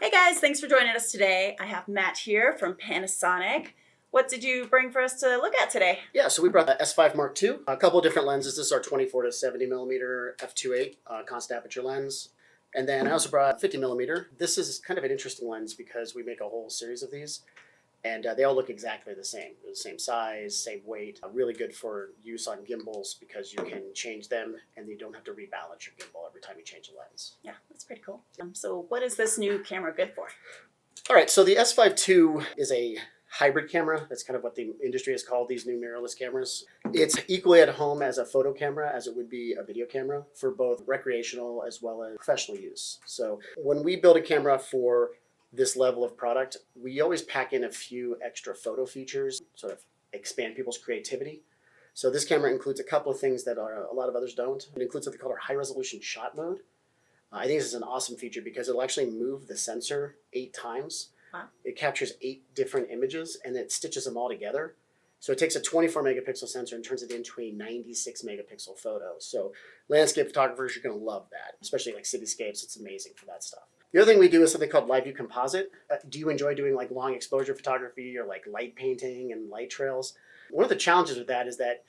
Hey guys, thanks for joining us today. I have Matt here from Panasonic. What did you bring for us to look at today? Yeah, so we brought the S5 Mark II, a couple of different lenses. This is our 24 to 70 millimeter f2.8 constant aperture lens. And then I also brought a 50 millimeter. This is kind of an interesting lens because we make a whole series of these, and they all look exactly the same. They're the same size, same weight. Really good for use on gimbals because you can change them and you don't have to rebalance your gimbal every time you change a lens. Yeah, that's pretty cool. So what is this new camera good for? All right, so the S5 II is a hybrid camera. That's kind of what the industry has called these new mirrorless cameras. It's equally at home as a photo camera as it would be a video camera for both recreational as well as professional use. So when we build a camera for this level of product, we always pack in a few extra photo features, sort of expand people's creativity. So this camera includes a couple of things that a lot of others don't. It includes something called our high resolution shot mode. I think this is an awesome feature because it'll actually move the sensor 8 times. Wow. It captures 8 different images and it stitches them all together. So it takes a 24 megapixel sensor and turns it into a 96 megapixel photo. So landscape photographers, you're going to love that, especially like cityscapes. It's amazing for that stuff. The other thing we do is something called live view composite. Do you enjoy doing like long exposure photography or like light painting and light trails? One of the challenges with that is that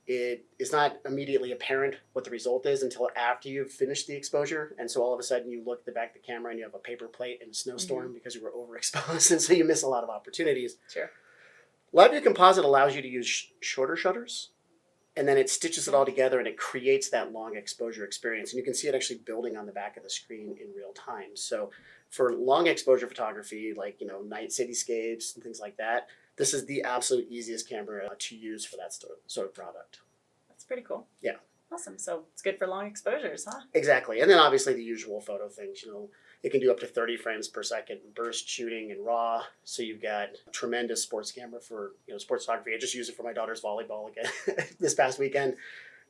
it is not immediately apparent what the result is until after you've finished the exposure. And so all of a sudden you look at the back of the camera and you have a paper plate in a snowstorm because you were overexposed. And so you miss a lot of opportunities. Sure. Live view composite allows you to use shorter shutters, and then it stitches it all together and it creates that long exposure experience. And you can see it actually building on the back of the screen in real time. So for long exposure photography, like, night cityscapes and things like that, this is the absolute easiest camera to use for that sort of product. That's pretty cool. Yeah. Awesome. So it's good for long exposures, huh? Exactly. And then obviously the usual photo things, it can do up to 30 frames per second burst shooting in RAW. So you've got a tremendous sports camera for sports photography. I just used it for my daughter's volleyball again this past weekend.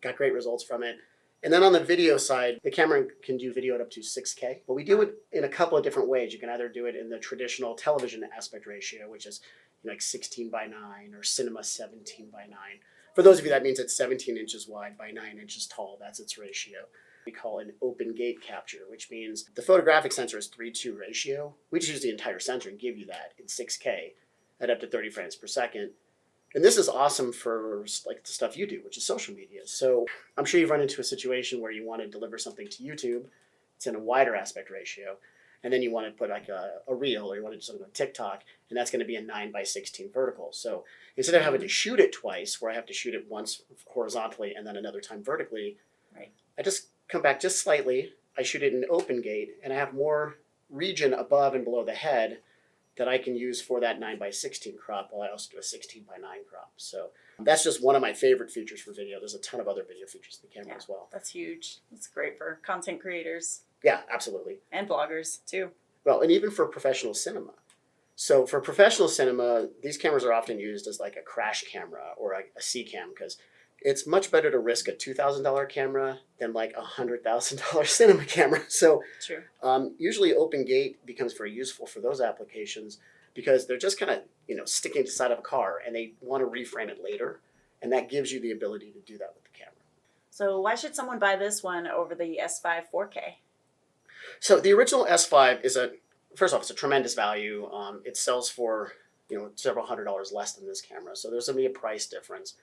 Got great results from it. And then on the video side, the camera can do video at up to 6K. But we do it in a couple of different ways. You can either do it in the traditional television aspect ratio, which is like 16 by 9 or cinema 17 by 9. For those of you, that means it's 17 inches wide by 9 inches tall. That's its ratio. We call it an open gate capture, which means the photographic sensor is 3:2 ratio. We just use the entire sensor and give you that in 6K at up to 30 frames per second. And this is awesome for like the stuff you do, which is social media. So I'm sure you've run into a situation where you want to deliver something to YouTube. It's in a wider aspect ratio. And then you want to put like a reel, or you want to do something on TikTok, and that's going to be a 9 by 16 vertical. So instead of having to shoot it twice, where I have to shoot it once horizontally and then another time vertically, right, I just come back just slightly. I shoot it in open gate, and I have more region above and below the head that I can use for that 9 by 16 crop, while I also do a 16 by 9 crop. So that's just one of my favorite features for video. There's a ton of other video features in the camera as well. That's huge. That's great for content creators. Yeah, absolutely. And bloggers too. Well, and even for professional cinema. So for professional cinema, these cameras are often used as like a crash camera or a C-cam, because it's much better to risk a $2,000 camera than like a $100,000 cinema camera. So true. Usually open gate becomes very useful for those applications because they're just kind of sticking to the side of a car and they want to reframe it later. And that gives you the ability to do that with the camera. So why should someone buy this one over the S5 4K? So the original S5 is first off, it's a tremendous value. It sells for several $100s less than this camera. So there's going to be a price difference.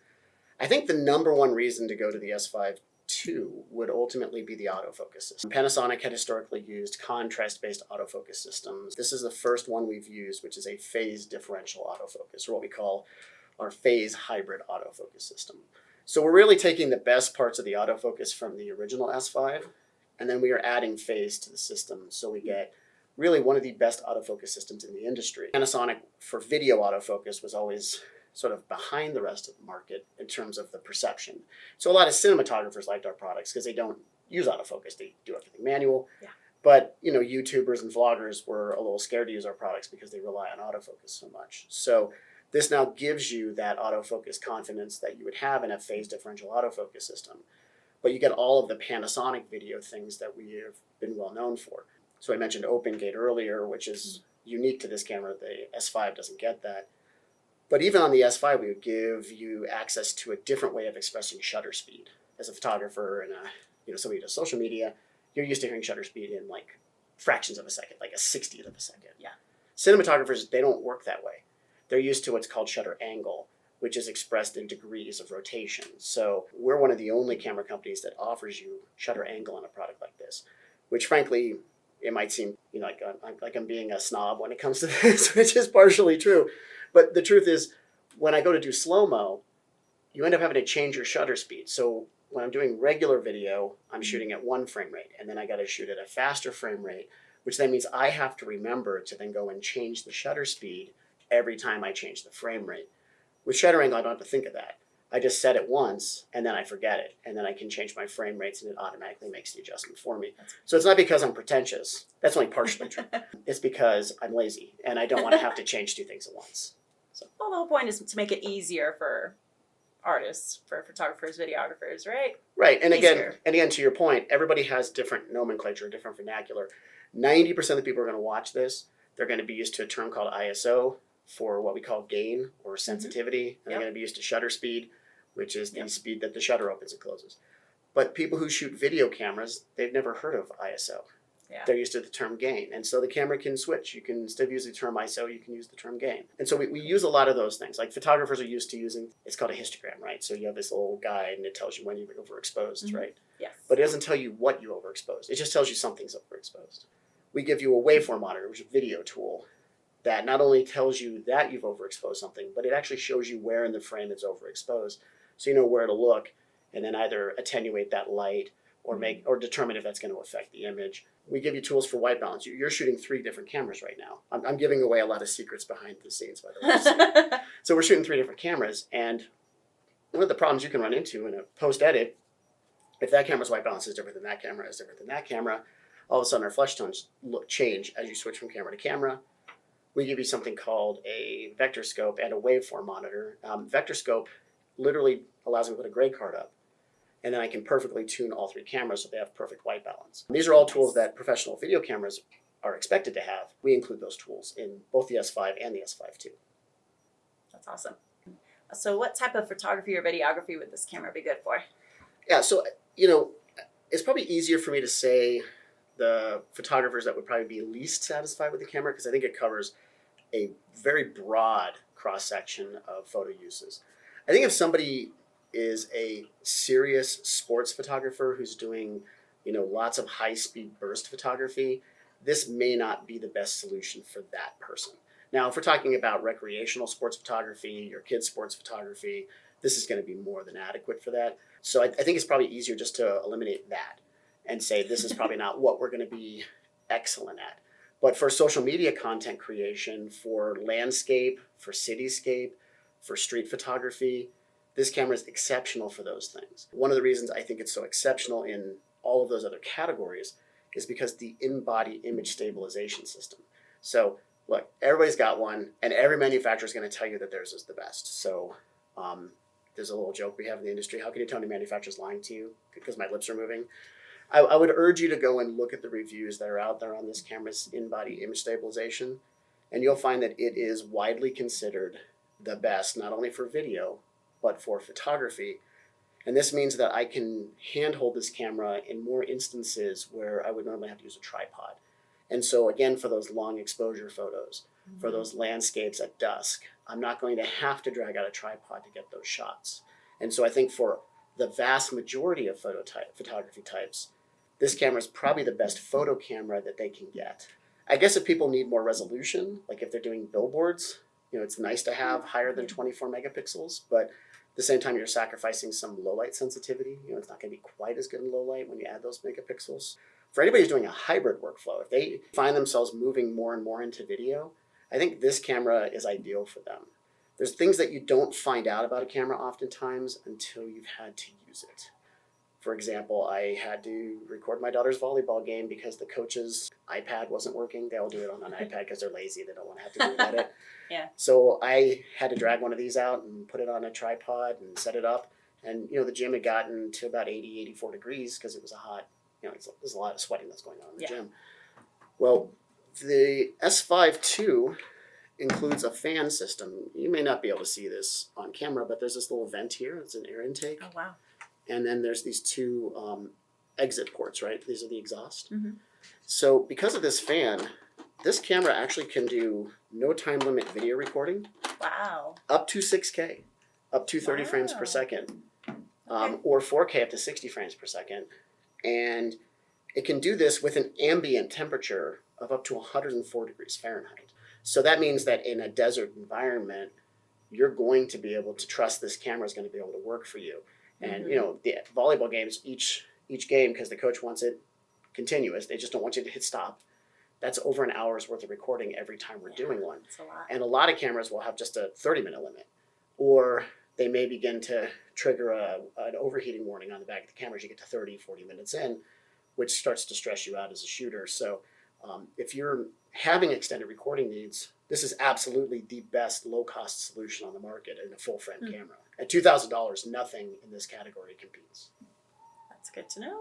I think the number one reason to go to the S5 II would ultimately be the autofocus system. Panasonic had historically used contrast-based autofocus systems. This is the first one we've used, which is a phase differential autofocus, or what we call our phase hybrid autofocus system. So we're really taking the best parts of the autofocus from the original S5, and then we are adding phase to the system. So we get really one of the best autofocus systems in the industry. Panasonic for video autofocus was always sort of behind the rest of the market in terms of the perception. So a lot of cinematographers liked our products because they don't use autofocus. They do everything manual. Yeah. But YouTubers and vloggers were a little scared to use our products because they rely on autofocus so much. So this now gives you that autofocus confidence that you would have in a phase differential autofocus system. But you get all of the Panasonic video things that we have been well known for. So I mentioned open gate earlier, which is unique to this camera. The S5 doesn't get that. But even on the S5, we would give you access to a different way of expressing shutter speed. As a photographer and somebody who does social media, you're used to hearing shutter speed in like fractions of a second, like a 60th of a second. Yeah. Cinematographers, they don't work that way. They're used to what's called shutter angle, which is expressed in degrees of rotation. So we're one of the only camera companies that offers you shutter angle on a product like this, which frankly, it might seem like I'm being a snob when it comes to this, which is partially true. But the truth is, when I go to do slow-mo, you end up having to change your shutter speed. So when I'm doing regular video, I'm shooting at 1 frame rate, and then I got to shoot at a faster frame rate, which then means I have to remember to then go and change the shutter speed every time I change the frame rate. With shutter angle, I don't have to think of that. I just set it once, and then I forget it, and then I can change my frame rates, and it automatically makes the adjustment for me. So it's not because I'm pretentious. That's only partially true. It's because I'm lazy, and I don't want to have to change 2 things at once. So. Well, the whole point is to make it easier for artists, for photographers, videographers, right? Right, and Easier. again, to your point, everybody has different nomenclature, different vernacular. 90% of the people who are going to watch this, they're going to be used to a term called ISO for what we call gain or sensitivity, and they're going to be used to shutter speed, which is the speed that the shutter opens and closes. But people who shoot video cameras, they've never heard of ISO. Yeah. They're used to the term gain. And so the camera can switch. You can, instead of using the term ISO, you can use the term gain. And so we use a lot of those things. Like photographers are used to using, it's called a histogram, right? So you have this little guide and it tells you when you've overexposed, right? Yes. But it doesn't tell you what you overexposed. It just tells you something's overexposed. We give you a waveform monitor, which is a video tool, that not only tells you that you've overexposed something, but it actually shows you where in the frame it's overexposed. So you know where to look and then either attenuate that light or determine if that's going to affect the image. We give you tools for white balance. You're shooting 3 different cameras right now. I'm giving away a lot of secrets behind the scenes, by the way. So we're shooting 3 different cameras, and one of the problems you can run into in a post-edit, if that camera's white balance is different than that camera, is different than that camera, all of a sudden our flesh tones change as you switch from camera to camera. We give you something called a vector scope and a waveform monitor. Vector scope literally allows me to put a gray card up, and then I can perfectly tune all 3 cameras so they have perfect white balance. These are all tools that professional video cameras are expected to have. We include those tools in both the S5 and the S5 II. That's awesome. So what type of photography or videography would this camera be good for? Yeah, so, it's probably easier for me to say the photographers that would probably be least satisfied with the camera, because I think it covers a very broad cross-section of photo uses. I think if somebody is a serious sports photographer who's doing, lots of high-speed burst photography, this may not be the best solution for that person. Now, if we're talking about recreational sports photography or kids' sports photography, this is going to be more than adequate for that. So I think it's probably easier just to eliminate that and say this is probably not what we're going to be excellent at. But for social media content creation, for landscape, for cityscape, for street photography, this camera is exceptional for those things. One of the reasons I think it's so exceptional in all of those other categories is because the in-body image stabilization system. So look, everybody's got one, and every manufacturer is going to tell you that theirs is the best. So there's a little joke we have in the industry. How can you tell any manufacturer's lying to you? Because my lips are moving. I would urge you to go and look at the reviews that are out there on this camera's in-body image stabilization, and you'll find that it is widely considered the best, not only for video, but for photography. And this means that I can handhold this camera in more instances where I would normally have to use a tripod. And so again, for those long exposure photos, for those landscapes at dusk, I'm not going to have to drag out a tripod to get those shots. And so I think for the vast majority of photography types, this camera is probably the best photo camera that they can get. I guess if people need more resolution, like if they're doing billboards, it's nice to have higher than 24 megapixels, but at the same time, you're sacrificing some low light sensitivity. It's not going to be quite as good in low light when you add those megapixels. For anybody who's doing a hybrid workflow, if they find themselves moving more and more into video, I think this camera is ideal for them. There's things that you don't find out about a camera oftentimes until you've had to use it. For example, I had to record my daughter's volleyball game because the coach's iPad wasn't working. They all do it on an iPad because they're lazy. They don't want to have to do an edit. Yeah. So I had to drag one of these out and put it on a tripod and set it up. And, the gym had gotten to about 80, 84 degrees because it was a hot, there's a lot of sweating that's going on in the gym. Well, the S5 II includes a fan system. You may not be able to see this on camera, but there's this little vent here. It's an air intake. Oh, wow. And then there's these 2 exit ports, right? These are the exhaust. Mm-hmm. So because of this fan, this camera actually can do no time limit video recording. Wow. Up to 6K, up to 30 frames per Wow. second, Okay. or 4K up to 60 frames per second. And it can do this with an ambient temperature of up to 104 degrees Fahrenheit. So that means that in a desert environment, you're going to be able to trust this camera is going to be able to work for you. And you know, the volleyball games, each game, because the coach wants it continuous, they just don't want you to hit stop. That's over an hour's worth of recording every time we're doing one. That's a lot. And a lot of cameras will have just a 30-minute limit, or they may begin to trigger an overheating warning on the back of the camera as you get to 30, 40 minutes in, which starts to stress you out as a shooter. So if you're having extended recording needs, this is absolutely the best low-cost solution on the market in a full-frame camera. At $2,000, nothing in this category competes. That's good to know.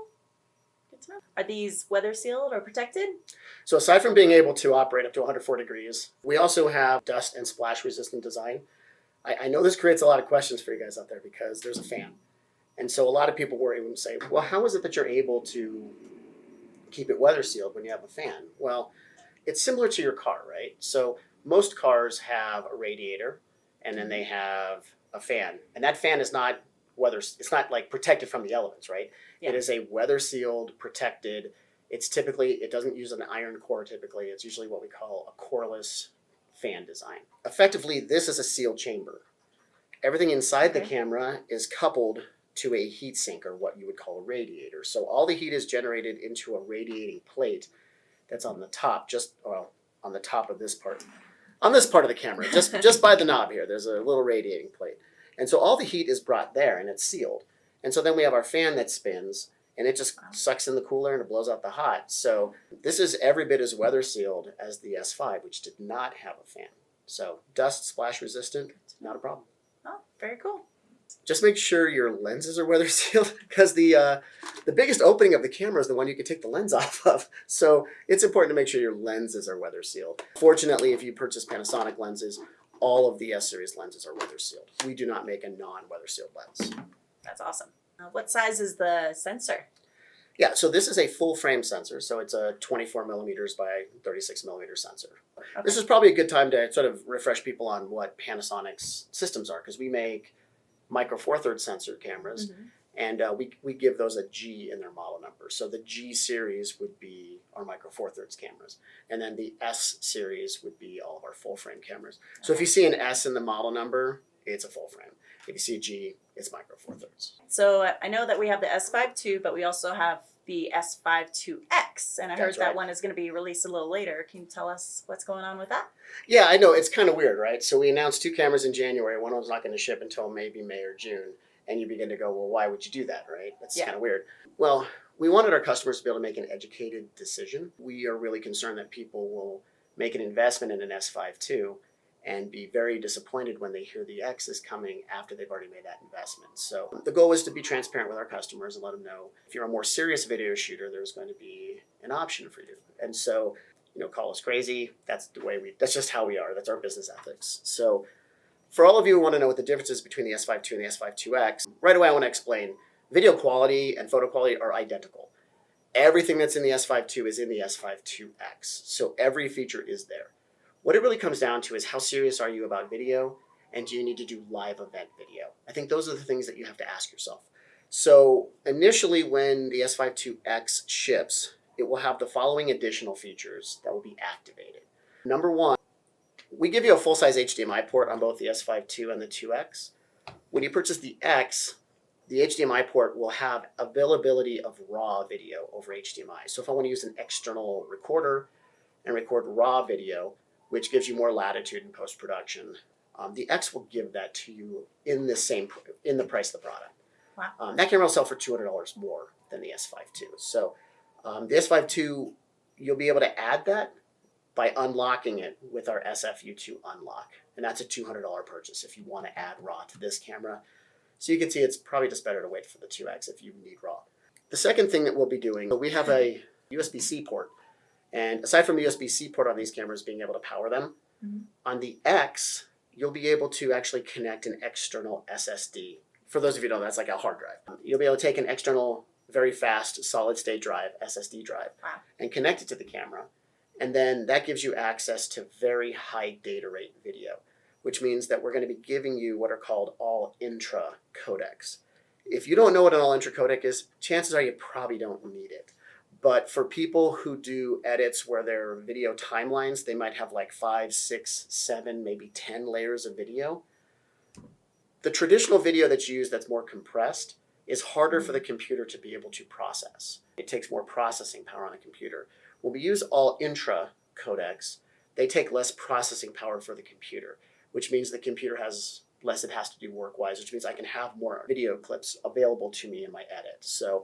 Good to know. Are these weather sealed or protected? So aside from being able to operate up to 104 degrees, we also have dust and splash resistant design. I know this creates a lot of questions for you guys out there because there's a fan. And so a lot of people worry and say, well, how is it that you're able to keep it weather sealed when you have a fan? Well, it's similar to your car, right? So most cars have a radiator and then they have a fan. And that fan is not it's not like protected from the elements, right? Yeah. It is a weather sealed, protected. It doesn't use an iron core typically. It's usually what we call a coreless fan design. Effectively, this is a sealed chamber. Everything inside the camera is coupled to a heat sink, or what you would call a radiator. So all the heat is generated into a radiating plate that's on the top, on the top of this part. On this part of the camera, just by the knob here, there's a little radiating plate. And so all the heat is brought there and it's sealed. And so then we have our fan that spins and it just sucks in the cooler and it blows out the hot. So this is every bit as weather sealed as the S5, which did not have a fan. So dust, splash resistant, not a problem. Oh, very cool. Just make sure your lenses are weather sealed because the biggest opening of the camera is the one you can take the lens off of. So it's important to make sure your lenses are weather sealed. Fortunately, if you purchase Panasonic lenses, all of the S-Series lenses are weather sealed. We do not make a non-weather sealed lens. That's awesome. What size is the sensor? Yeah, so this is a full frame sensor. So it's a 24 millimeters by 36 millimeter sensor. Okay. This is probably a good time to sort of refresh people on what Panasonic's systems are, because we make micro four thirds sensor cameras, and we give those a G in their model number. So the G series would be our micro four thirds cameras, and then the S series would be all of our full frame cameras. So if you see an S in the model number, it's a full frame. If you see a G, it's micro four thirds. So I know that we have the S5 II, but we also have the S5 IIX, and I heard that one is going to be released a little later. Can you tell us what's going on with that? Yeah, I know. It's kind of weird, right? So we announced two cameras in January. One was not going to ship until maybe May or June. And you begin to go, well, why would you do that, right? That's kind of weird. Well, we wanted our customers to be able to make an educated decision. We are really concerned that people will make an investment in an S5 II and be very disappointed when they hear the X is coming after they've already made that investment. So the goal is to be transparent with our customers and let them know if you're a more serious video shooter, there's going to be an option for you. And so, call us crazy. That's that's just how we are. That's our business ethics. So for all of you who want to know what the difference is between the S5 II and the S5 IIX, right away I want to explain video quality and photo quality are identical. Everything that's in the S5 II is in the S5 IIX. So every feature is there. What it really comes down to is how serious are you about video, and do you need to do live event video? I think those are the things that you have to ask yourself. So initially when the S5 IIX ships, it will have the following additional features that will be activated. Number one, we give you a full-size HDMI port on both the S5 II and the IIX. When you purchase the X, the HDMI port will have availability of raw video over HDMI. So if I want to use an external recorder and record raw video, which gives you more latitude in post-production, the X will give that to you in the price of the product. Wow. That camera will sell for $200 more than the S5 II. So the S5 II, you'll be able to add that by unlocking it with our SFU2 unlock. And that's a $200 purchase if you want to add RAW to this camera. So you can see it's probably just better to wait for the 2X if you need RAW. The second thing that we'll be doing, we have a USB-C port. And aside from the USB-C port on these cameras being able to power them, on the X, you'll be able to actually connect an external SSD. For those of you who don't know, that's like a hard drive. You'll be able to take an external very fast solid state drive, SSD drive, Wow. and connect it to the camera. And then that gives you access to very high data rate video, which means that we're going to be giving you what are called all intra codecs. If you don't know what an all intra codec is, chances are you probably don't need it. But for people who do edits where their video timelines, they might have like 5, 6, 7, maybe 10 layers of video. The traditional video that's used that's more compressed is harder for the computer to be able to process. It takes more processing power on a computer. When we use all intra codecs, they take less processing power for the computer, which means the computer has less it has to do work-wise, which means I can have more video clips available to me in my edit. So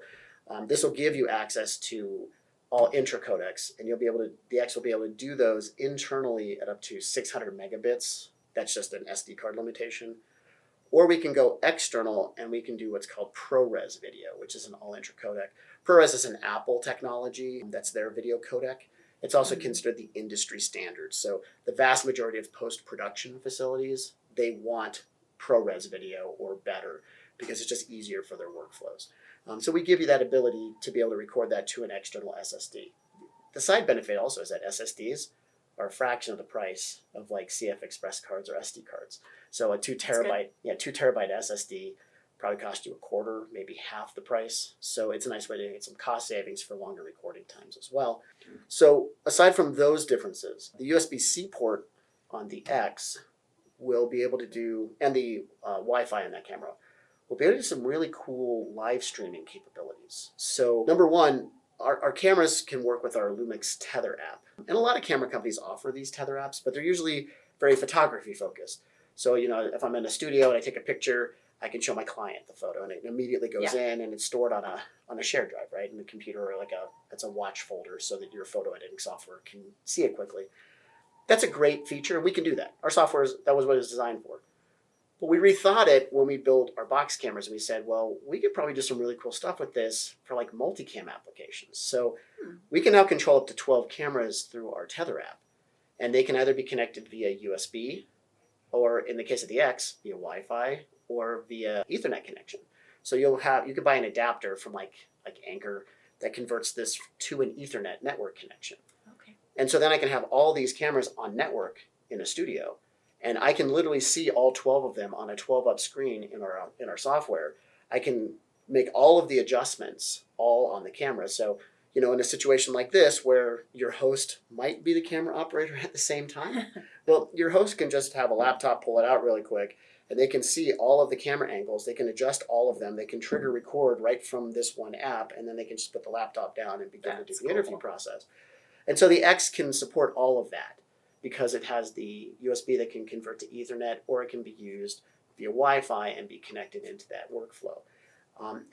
this will give you access to all intra codecs, and the X will be able to do those internally at up to 600 megabits. That's just an SD card limitation. Or we can go external and we can do what's called ProRes video, which is an all intra codec. ProRes is an Apple technology. That's their video codec. It's also considered the industry standard. So the vast majority of post-production facilities, they want ProRes video or better because it's just easier for their workflows. So we give you that ability to be able to record that to an external SSD. The side benefit also is that SSDs are a fraction of the price of like CF Express cards or SD cards. So a 2 terabyte SSD probably cost you a quarter, maybe half the price. So it's a nice way to get some cost savings for longer recording times as well. So aside from those differences, the USB-C port on the X will be able to do, and the Wi-Fi in that camera, will be able to do some really cool live streaming capabilities. So number one, our cameras can work with our Lumix Tether app. And a lot of camera companies offer these Tether apps, but they're usually very photography focused. So, if I'm in a studio and I take a picture, I can show my client the photo and it immediately goes in and it's stored on a shared drive, right? In the computer, or it's a watch folder so that your photo editing software can see it quickly. That's a great feature and we can do that. Our software, that was what it was designed for. But we rethought it when we built our box cameras and we said, well, we could probably do some really cool stuff with this for like multicam applications. So we can now control up to 12 cameras through our Tether app. And they can either be connected via USB or in the case of the X, via Wi-Fi or via Ethernet connection. So you could buy an adapter from like Anchor that converts this to an Ethernet network connection. Okay. And so then I can have all these cameras on network in a studio. And I can literally see all 12 of them on a 12-up screen in our software. I can make all of the adjustments all on the camera. So, in a situation like this where your host might be the camera operator at the same time, well, your host can just have a laptop, pull it out really quick, and they can see all of the camera angles. They can adjust all of them. They can trigger record right from this one app, and then they can just put the laptop down and begin to do the interview process. And so the X can support all of that, because it has the USB that can convert to Ethernet, or it can be used via Wi-Fi and be connected into that workflow.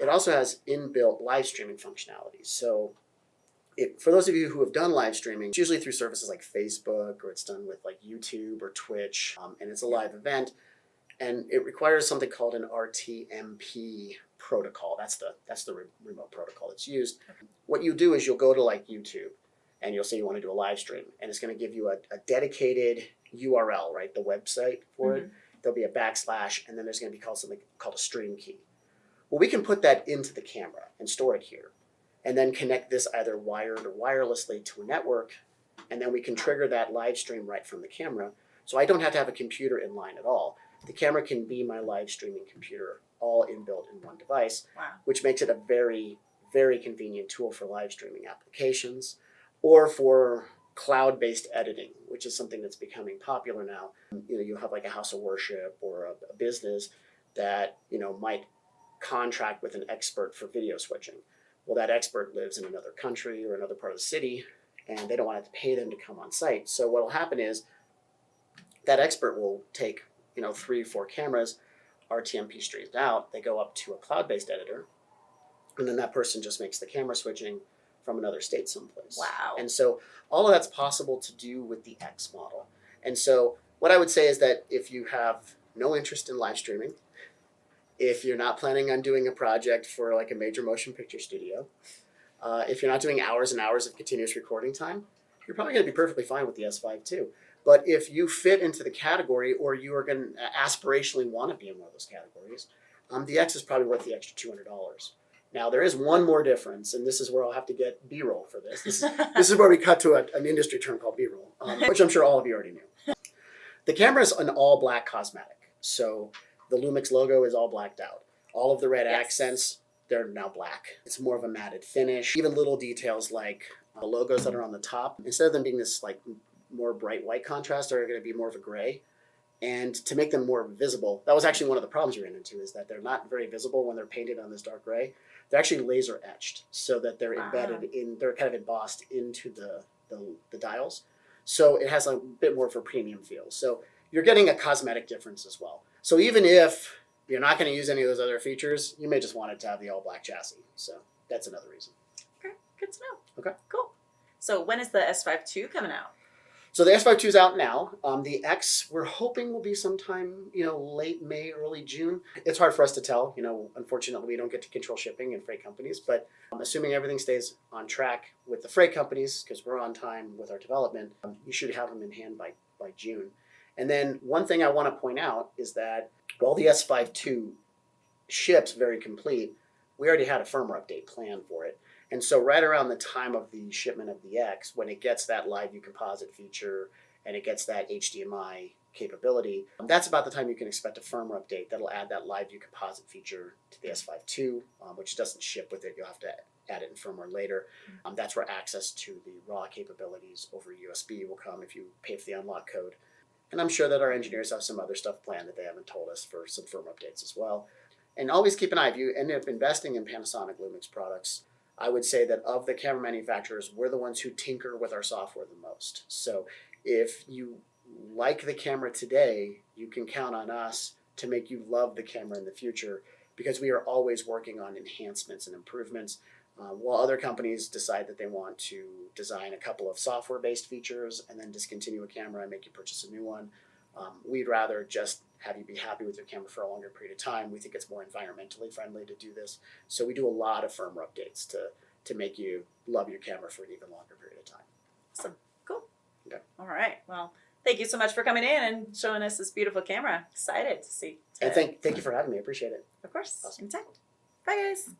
It also has inbuilt live streaming functionality. So for those of you who have done live streaming, it's usually through services like Facebook, or it's done with like YouTube or Twitch, and it's a live event. And it requires something called an RTMP protocol. That's the remote protocol that's used. Okay. What you do is you'll go to like YouTube, and you'll say you want to do a live stream, and it's going to give you a dedicated URL, right? The website for it. There'll be a backslash, and then there's going to be something called a stream key. Well, we can put that into the camera and store it here, and then connect this either wired or wirelessly to a network, and then we can trigger that live stream right from the camera. So I don't have to have a computer in line at all. The camera can be my live streaming computer, all inbuilt in one device, which makes it a very, very convenient tool for live streaming applications, or for cloud-based editing, which is something that's becoming popular now. You have like a house of worship or a business that might contract with an expert for video switching. Well, that expert lives in another country or another part of the city, and they don't want to pay them to come on site. So what will happen is that expert will take 3 or 4 cameras, RTMP streamed out. They go up to a cloud-based editor, and then that person just makes the camera switching from another state someplace. Wow. And so all of that's possible to do with the X model. And so what I would say is that if you have no interest in live streaming, if you're not planning on doing a project for like a major motion picture studio, if you're not doing hours and hours of continuous recording time, you're probably going to be perfectly fine with the S5 II. But if you fit into the category, or you are going to aspirationally want to be in one of those categories, the X is probably worth the extra $200. Now there is one more difference, and this is where I'll have to get B-roll for this. This is where we cut to an industry term called B-roll, which I'm sure all of you already knew. The camera is an all black cosmetic. So the Lumix logo is all blacked out. All of the red accents, they're now black. It's more of a matted finish. Even little details like the logos that are on the top, instead of them being this like more bright white contrast, they're going to be more of a gray. And to make them more visible, that was actually one of the problems you ran into, is that they're not very visible when they're painted on this dark gray. They're actually laser etched so that they're embedded in, they're kind of embossed into the dials. So it has a bit more of a premium feel. So you're getting a cosmetic difference as well. So even if you're not going to use any of those other features, you may just want it to have the all black chassis. So that's another reason. Okay, good to know. Okay. Cool. So when is the S5 II coming out? So the S5 II is out now. The X, we're hoping will be sometime, late May, early June. It's hard for us to tell. Unfortunately, we don't get to control shipping and freight companies. But assuming everything stays on track with the freight companies, because we're on time with our development, you should have them in hand by June. And then one thing I want to point out is that while the S5 II ships very complete, we already had a firmware update planned for it. And so right around the time of the shipment of the X, when it gets that live view composite feature and it gets that HDMI capability, that's about the time you can expect a firmware update that'll add that live view composite feature to the S5 II, which doesn't ship with it. You'll have to add it in firmware later. That's where access to the raw capabilities over USB will come if you pay for the unlock code. And I'm sure that our engineers have some other stuff planned that they haven't told us for some firmware updates as well. And always keep an eye, if you end up investing in Panasonic Lumix products, I would say that of the camera manufacturers, we're the ones who tinker with our software the most. So if you like the camera today, you can count on us to make you love the camera in the future, because we are always working on enhancements and improvements. While other companies decide that they want to design a couple of software-based features and then discontinue a camera and make you purchase a new one, we'd rather just have you be happy with your camera for a longer period of time. We think it's more environmentally friendly to do this. So we do a lot of firmware updates to make you love your camera for an even longer period of time. Awesome. Cool. Okay. All right. Well, thank you so much for coming in and showing us this beautiful camera. Excited to see. And thank you for having me. I appreciate it. Of course. Awesome. Intact. Bye, guys.